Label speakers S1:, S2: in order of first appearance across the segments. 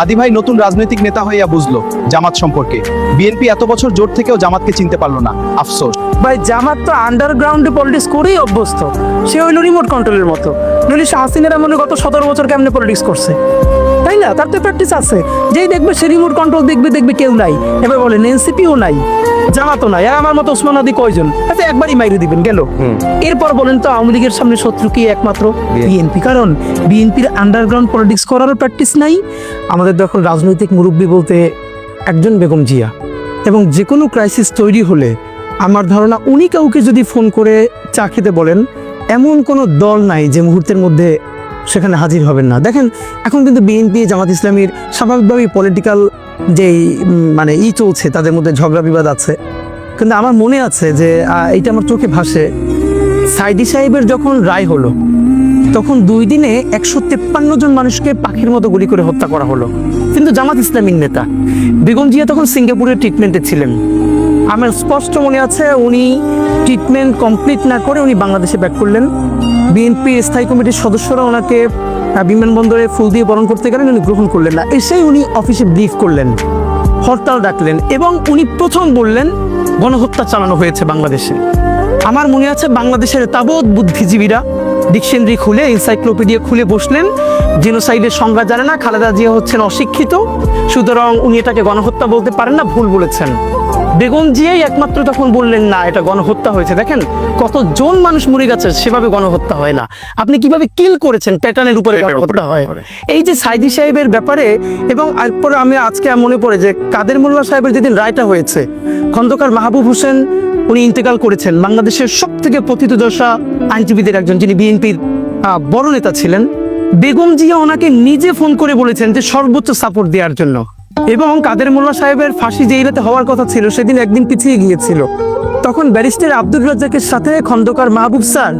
S1: হাদি ভাই নতুন রাজনৈতিক নেতা হইয়া বুঝলো জামাত সম্পর্কে। বিএনপি এত বছর জোট থেকেও জামাতকে চিনতে পারলো না, আফসোস।
S2: ভাই জামাত তো আন্ডারগ্রাউন্ডে পলিটিক্স করেই অভ্যস্ত। সে হইল রিমোট কন্ট্রোলের মতো। নইলে হাসিনারা মনে গত 17 বছর কেমনে পলিটিক্স করছে, তাই না? তার তো প্র্যাকটিস আছে। যেই দেখবে সে রিমোট কন্ট্রোল দেখবে কেউ নাই। এবার বলেন এনসিপিও নাই, জামাতও নাই, আর আমার মতো ওসমান আদি কয়জন? আচ্ছা একবারই মাইরে দিবেন গেল। এরপর বলেন তো আওয়ামী লীগের সামনে শত্রু কি? একমাত্র বিএনপি। কারণ বিএনপির আন্ডারগ্রাউন্ড পলিটিক্স করারও প্র্যাকটিস নাই। আমাদের যখন রাজনৈতিক মুরব্বী বলতে একজন বেগম জিয়া, এবং যে কোনো ক্রাইসিস তৈরি হলে আমার ধারণা উনি কাউকে যদি ফোন করে চা খেতে বলেন, এমন কোনো দল নাই যে মুহূর্তের মধ্যে সেখানে হাজির হবেন না। দেখেন এখন কিন্তু বিএনপি জামাত ইসলামীর স্বাভাবিকভাবেই পলিটিক্যাল যেই চলছে, তাদের মধ্যে ঝগড়া বিবাদ আছে। কিন্তু আমার মনে আছে যে এইটা আমার চোখে ভাসে, সাইদি সাহেবের যখন রায় হলো তখন 2 দিনে 153 জন মানুষকে পাখির মতো গুলি করে হত্যা করা হলো। কিন্তু জামাত ইসলামীর নেতা বেগম জিয়া তখন সিঙ্গাপুরের ট্রিটমেন্টে ছিলেন। আমার স্পষ্ট মনে আছে উনি ট্রিটমেন্ট কমপ্লিট না করে উনি বাংলাদেশে ব্যাক করলেন। বিএনপি স্থায়ী কমিটির সদস্যরা ওনাকে বিমানবন্দরে ফুল দিয়ে বরণ করতে গেলেন, উনি গ্রহণ করলেন না। এসেই উনি অফিসে ব্রিফ করলেন, হরতাল ডাকলেন, এবং উনি প্রথম বললেন গণহত্যা চালানো হয়েছে বাংলাদেশে। আমার মনে আছে বাংলাদেশের তাবৎ বুদ্ধিজীবীরা ডিকশনারি খুলে, এনসাইক্লোপিডিয়া খুলে বসলেন। জেনোসাইডের সংজ্ঞা জানে না, খালেদা জিয়া হচ্ছেন অশিক্ষিত, সুতরাং উনি এটাকে গণহত্যা বলতে পারেন না, ভুল বলেছেন। বেগম জিয়াই একমাত্র তখন বললেন না, এটা গণহত্যা হয়েছে। দেখেন কতজন মানুষ মরে গেছে, সেভাবে গণহত্যা হয় না। আপনি কিভাবে কিল করেছেন প্যাটার্নের উপরে গণহত্যা হয়। এই যে সাইদি সাহেবের ব্যাপারে, এবং এরপরে আমি আজকে মনে পড়ে যে কাদের মোল্লা সাহেবের যেদিন রায়টা হয়েছে, খন্দকার মাহবুব হোসেন উনি ইন্তেকাল করেছেন, বাংলাদেশের সব থেকে পতিতদশা আইনজীবীদের একজন, যিনি বিএনপির বড় নেতা ছিলেন। বেগম জিয়া ওনাকে নিজে ফোন করে বলেছেন যে সর্বোচ্চ সাপোর্ট দেওয়ার জন্য। এবং কাদের মোল্লা সাহেবের ফাঁসি যেই রাতে হওয়ার কথা ছিল সেদিন একদিন পিছিয়ে গিয়েছিল। তখন ব্যারিস্টার আব্দুর রাজ্জাকের সাথে খন্দকার মাহবুব স্যার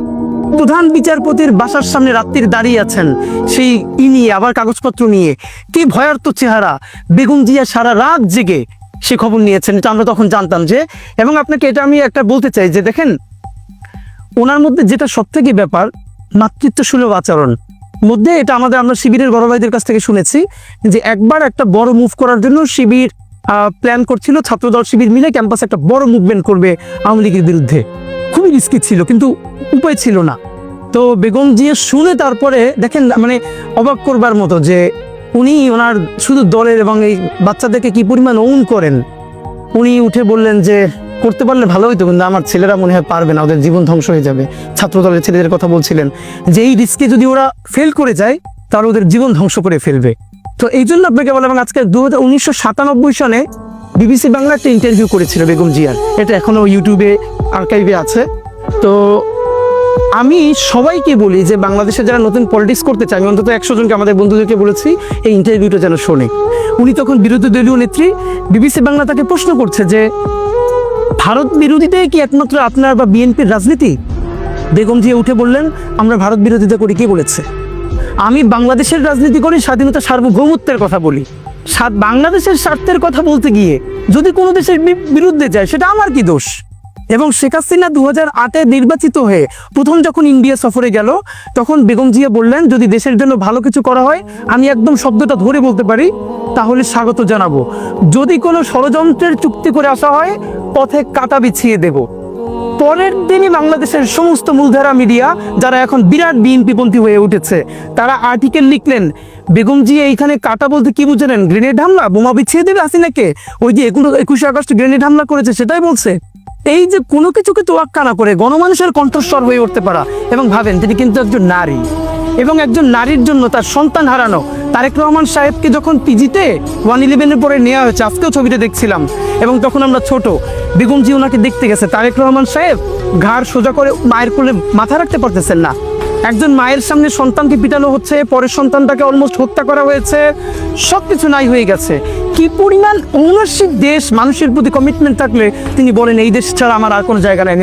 S2: প্রধান বিচারপতির বাসার সামনে রাত্রির দাঁড়িয়ে আছেন, সেই নিয়ে আবার কাগজপত্র নিয়ে। কি ভয়ার্থ চেহারা! বেগম জিয়া সারা রাত জেগে সে খবর নিয়েছেন, এটা আমরা তখন জানতাম যে। এবং আপনাকে এটা আমি একটা বলতে চাই যে দেখেন, ওনার মধ্যে যেটা সব থেকে ব্যাপার, মাতৃত্ব সুলভ আচরণ মধ্যে, এটা আমরা শিবিরের বড় ভাইদের কাছ থেকে শুনেছি যে একবার একটা বড় মুভ করার জন্য শিবির প্ল্যান করছিল, ছাত্রদল শিবির মিলে ক্যাম্পাসে একটা বড় মুভমেন্ট করবে আওয়ামী লীগের বিরুদ্ধে। খুবই রিস্কি ছিল, কিন্তু উপায় ছিল না। তো বেগম জিয়া শুনে তারপরে দেখেন অবাক করবার মতো যে উনি ওনার শুধু দলের এবং এই বাচ্চাদেরকে কি পরিমাণ ওন করেন। উনি উঠে বললেন যে করতে পারলে ভালো হইতো, কিন্তু আমার ছেলেরা মনে হয় পারবে না, ওদের জীবন ধ্বংস হয়ে যাবে। ছাত্রদলের ছেলেদের কথা বলছিলেন যে এই রিস্কে যদি ওরা ফেল করে যায় তাহলে ওদের জীবন ধ্বংস করে ফেলবে। তো এই জন্য আপনাকে বললাম, এবং আজকে 1997 সনে বিবিসি বাংলা একটা ইন্টারভিউ করেছিল বেগম জিয়ার, এটা এখনো ইউটিউবে আর্কাইভে আছে। তো আমি সবাইকে বলি যে বাংলাদেশে যারা নতুন পলিটিক্স করতে চায়, আমি অন্তত 100 জনকে আমাদের বন্ধুদেরকে বলেছি এই ইন্টারভিউটা যেন শোনে। উনি তখন বিরোধী দলীয় নেত্রী, বিবিসি বাংলা তাকে প্রশ্ন করছে যে ভারত বিরোধিতাই কি একমাত্র আপনার বা বিএনপির রাজনীতি? বেগম জিয়া উঠে বললেন, আমরা ভারত বিরোধিতা করি, কে বলেছে? আমি বাংলাদেশের রাজনীতি করি, স্বাধীনতা সার্বভৌমত্বের কথা বলি। বাংলাদেশের স্বার্থের কথা বলতে গিয়ে যদি কোনো দেশের বিরুদ্ধে যায়, সেটা আমার কি দোষ? এবং শেখ হাসিনা 2008-এ নির্বাচিত হয়ে প্রথম যখন ইন্ডিয়া সফরে গেল, তখন বেগম জিয়া বললেন যদি দেশের জন্য ভালো কিছু করা হয়, আমি একদম শব্দটা ধরে বলতে পারি, তাহলে স্বাগত জানাবো। যদি কোনো ষড়যন্ত্রের চুক্তি করে আসা হয়, পথে কাঁটা বিছিয়ে দেব। পরের দিনই বাংলাদেশের সমস্ত মূলধারা মিডিয়া, যারা এখন বিরাট বিএনপিপন্থী হয়ে উঠেছে, তারা আর্টিকেল লিখলেন বেগম জিয়া এইখানে কাটা বলতে কি বুঝলেন? গ্রেনেড হামলা, বোমা বিছিয়ে দেবে হাসিনাকে। ওই যে 21শে আগস্ট গ্রেনেড হামলা করেছে সেটাই বলছে। এই যে কোনো কিছুকে তোয়াক্কা না করে গণমানুষের কণ্ঠস্বর হয়ে উঠতে পারা, এবং ভাবেন তিনি কিন্তু একজন নারী, এবং একজন নারীর জন্য তার সন্তান হারানো। তারেক রহমান সাহেবকে যখন পিজিতে 111-এর পরে নেওয়া হয়েছে, আজকেও ছবিটা দেখছিলাম, এবং তখন আমরা ছোট, বেগম জি ওনাকে দেখতে গেছে। তারেক রহমান সাহেব ঘাড় সোজা করে মায়ের কোলে মাথা রাখতে পারতেছেন না। একজন মায়ের সামনে সন্তানকে পিটানো হচ্ছে, পরের সন্তানটাকে অলমোস্ট হত্যা করা হয়েছে, সবকিছু নাই হয়ে গেছে। কি পরিমাণ ঔনসিক দেশ, মানুষের প্রতি কমিটমেন্ট থাকলে তিনি বলেন এই দেশ ছাড়া আমার আর কোনো জায়গা নাই।